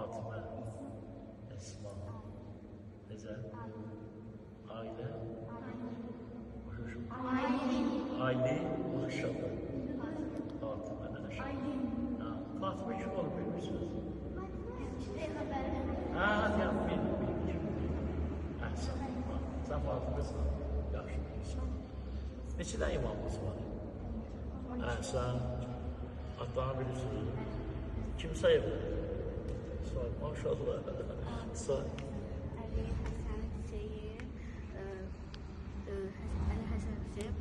Fatıma, Esma, Necə? Ailə, Ayli, maşallah. Fatıma, maşallah. Fatıma kim olub bilirsiniz? Ya, bilmiyorum. Əhsən, sən Fatıma'sın, yaxşı bilirsən. Neçədən imamımız var? Əhsən, adlarını bilirsiniz. Kim sayıb? Say, maşallah. Say. Ali Hasan Hüseyin, Ali Hasan Hüseyin,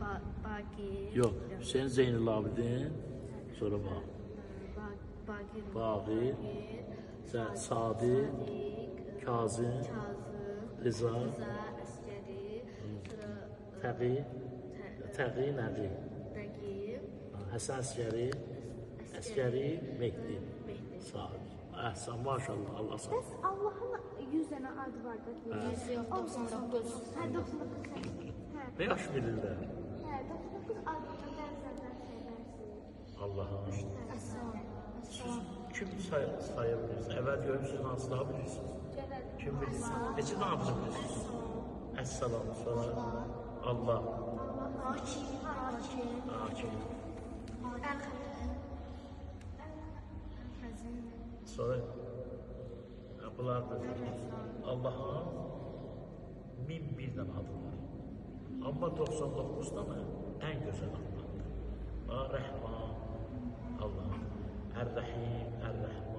Bakir. Yox, Hüseyin Zeynul Abidin, sonra bax. Bağir, Sadi, Kazım, Rıza, Təqi, Nəqi, Həsən Əskəri, Mehdi. Sağ ol. Əhsən, maşallah, Allah sağ ol. Bəs Allahın 100 dənə adı var da. 100 yox, 99. Hə, 99. Ne yaş bilirlər? Hə, 99 adını bənzərdən söylərsiniz. Allah'ım. Kim sayabilirsiniz? Əvvəl görmüşsünüz, hansı daha bilirsiniz? Kim bilirsiniz? Neçə daha bilirsiniz? Əssalam, sonra Allah. Hakim. Sonra bunlardır. Allah'ın 1001 dənə adı var. Amma 99 dənə ən gözəl adlardır. Rəhman, Allah, Ər-Rəhim, Ər-Rəhman.